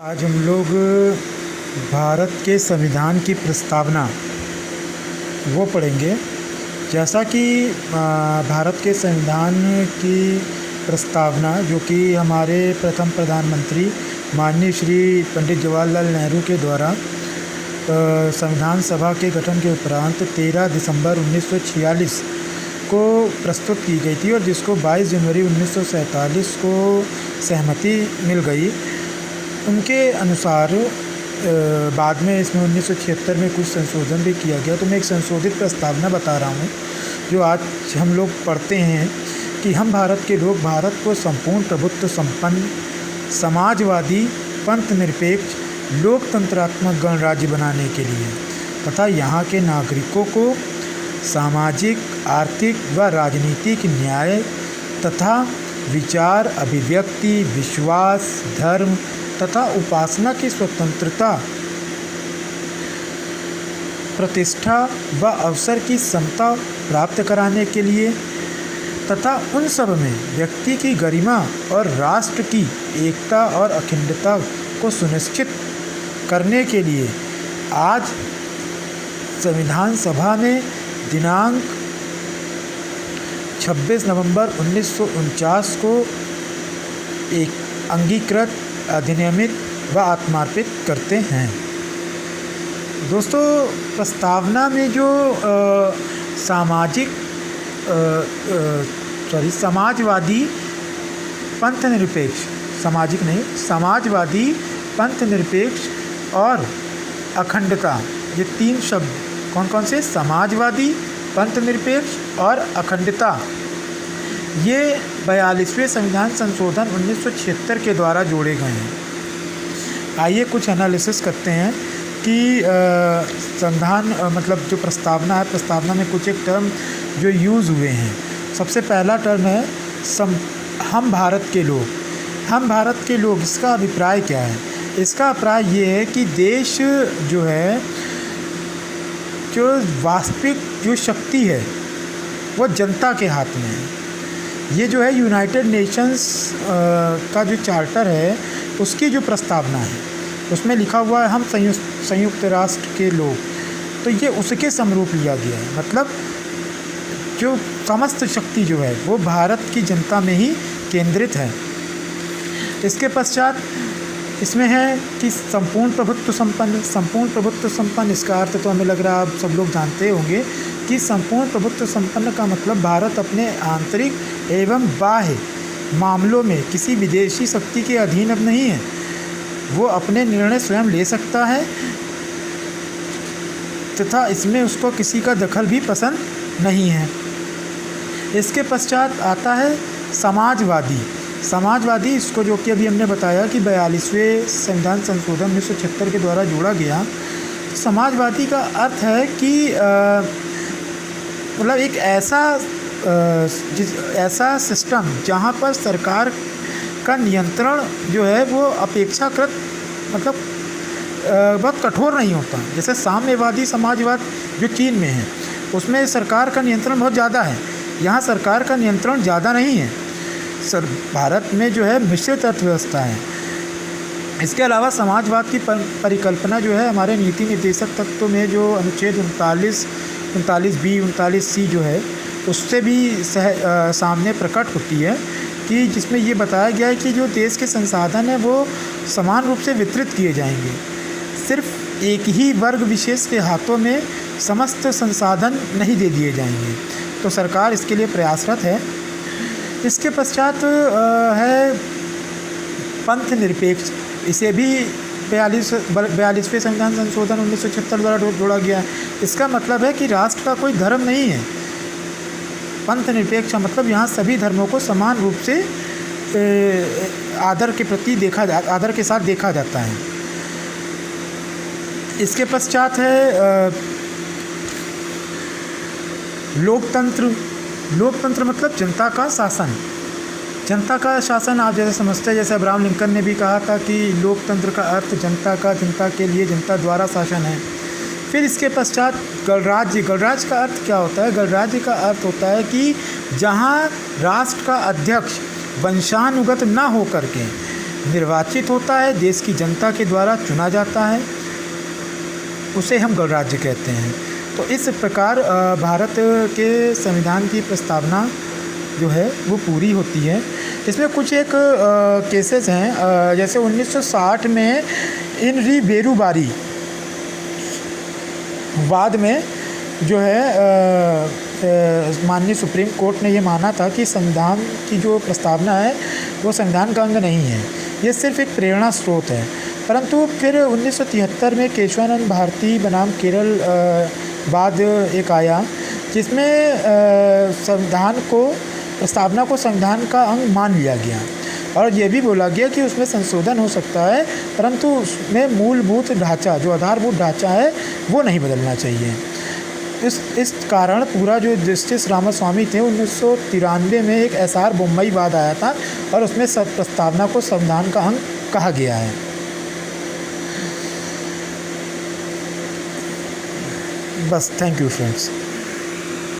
आज हम लोग भारत के संविधान की प्रस्तावना वो पढ़ेंगे। जैसा कि भारत के संविधान की प्रस्तावना जो कि हमारे प्रथम प्रधानमंत्री माननीय श्री पंडित जवाहरलाल नेहरू के द्वारा संविधान सभा के गठन के उपरांत 13 दिसंबर 1946 को प्रस्तुत की गई थी और जिसको 22 जनवरी 1947 को सहमति मिल गई। उनके अनुसार बाद में इसमें 1976 में कुछ संशोधन भी किया गया। तो मैं एक संशोधित प्रस्तावना बता रहा हूँ जो आज हम लोग पढ़ते हैं कि हम भारत के लोग भारत को संपूर्ण प्रभुत्व संपन्न समाजवादी पंथ निरपेक्ष लोकतंत्रात्मक गणराज्य बनाने के लिए तथा यहाँ के नागरिकों को सामाजिक आर्थिक व राजनीतिक न्याय तथा विचार अभिव्यक्ति विश्वास धर्म तथा उपासना की स्वतंत्रता प्रतिष्ठा व अवसर की समता प्राप्त कराने के लिए तथा उन सब में व्यक्ति की गरिमा और राष्ट्र की एकता और अखंडता को सुनिश्चित करने के लिए आज संविधान सभा में दिनांक 26 नवंबर 1949 को एक अंगीकृत अधिनियमित व आत्मार्पित करते हैं। दोस्तों, प्रस्तावना में जो समाजवादी पंथ निरपेक्ष समाजवादी पंथ निरपेक्ष और अखंडता, ये तीन शब्द कौन कौन से? समाजवादी पंथ निरपेक्ष और अखंडता, ये 42वें संविधान संशोधन 1976 के द्वारा जोड़े गए हैं। आइए कुछ एनालिसिस करते हैं कि संविधान मतलब जो प्रस्तावना है, प्रस्तावना में कुछ एक टर्म जो यूज़ हुए हैं। सबसे पहला टर्म है हम भारत के लोग। हम भारत के लोग, इसका अभिप्राय क्या है? इसका अभिप्राय ये है कि देश जो है, जो वास्तविक जो शक्ति है वो जनता के हाथ में है। ये जो है यूनाइटेड नेशंस का जो चार्टर है उसकी जो प्रस्तावना है उसमें लिखा हुआ है हम संयुक्त राष्ट्र के लोग। तो ये उसके समरूप लिया गया है। मतलब जो समस्त शक्ति जो है वो भारत की जनता में ही केंद्रित है। इसके पश्चात इसमें है कि संपूर्ण प्रभुत्व संपन्न। इसका अर्थ तो हमें लग रहा है आप सब लोग जानते होंगे कि संपूर्ण प्रभुत्व संपन्न का मतलब भारत अपने आंतरिक एवं बाह्य मामलों में किसी विदेशी शक्ति के अधीन अब नहीं है। वो अपने निर्णय स्वयं ले सकता है तथा इसमें उसको किसी का दखल भी पसंद नहीं है। इसके पश्चात आता है समाजवादी, इसको जो कि अभी हमने बताया कि 42वें संविधान संशोधन 1976 के द्वारा जोड़ा गया। तो समाजवादी का अर्थ है कि मतलब एक ऐसा सिस्टम जहाँ पर सरकार का नियंत्रण जो है वो अपेक्षाकृत मतलब बहुत कठोर नहीं होता। जैसे साम्यवादी समाजवाद जो चीन में है उसमें सरकार का नियंत्रण बहुत ज़्यादा है, यहाँ सरकार का नियंत्रण ज़्यादा नहीं है। भारत में जो है मिश्रित अर्थव्यवस्था है। इसके अलावा समाजवाद की परिकल्पना जो है हमारे नीति निर्देशक तत्व में जो अनुच्छेद 39B 39C जो है उससे भी सामने प्रकट होती है कि जिसमें ये बताया गया है कि जो देश के संसाधन हैं वो समान रूप से वितरित किए जाएंगे। सिर्फ एक ही वर्ग विशेष के हाथों में समस्त संसाधन नहीं दे दिए जाएंगे। तो सरकार इसके लिए प्रयासरत है। इसके पश्चात है पंथ निरपेक्ष। इसे भी 42वें संविधान संशोधन 1976 द्वारा जोड़ा गया है। इसका मतलब है कि राष्ट्र का कोई धर्म नहीं है। पंथ निरपेक्ष का मतलब यहाँ सभी धर्मों को समान रूप से आदर के साथ देखा जाता है। इसके पश्चात है लोकतंत्र मतलब जनता का शासन। आप जैसे समझते हैं, जैसे अब्राहम लिंकन ने भी कहा था कि लोकतंत्र का अर्थ जनता के लिए जनता द्वारा शासन है। फिर इसके पश्चात गणराज्य का अर्थ क्या होता है? गणराज्य का अर्थ होता है कि जहाँ राष्ट्र का अध्यक्ष वंशानुगत न होकर के निर्वाचित होता है, देश की जनता के द्वारा चुना जाता है, उसे हम गणराज्य कहते हैं। तो इस प्रकार भारत के संविधान की प्रस्तावना जो है वो पूरी होती है। इसमें कुछ एक केसेस हैं, जैसे 1960 में इनरी बेरुबारी बाद में जो है माननीय सुप्रीम कोर्ट ने ये माना था कि संविधान की जो प्रस्तावना है वो संविधान का अंग नहीं है, ये सिर्फ एक प्रेरणा स्रोत है। परंतु फिर 1973 में केशवानंद भारती बनाम केरल बाद एक आया, जिसमें संविधान को प्रस्तावना को संविधान का अंग मान लिया गया और ये भी बोला गया कि उसमें संशोधन हो सकता है, परंतु उसमें मूलभूत ढांचा, जो आधारभूत ढांचा है, वो नहीं बदलना चाहिए। इस कारण पूरा जो जस्टिस रामास्वामी थे 1993 में एक एसआर बम्बई बाद आया था और उसमें सब प्रस्तावना को संविधान का अंग कहा गया है। बस, थैंक यू फ्रेंड्स।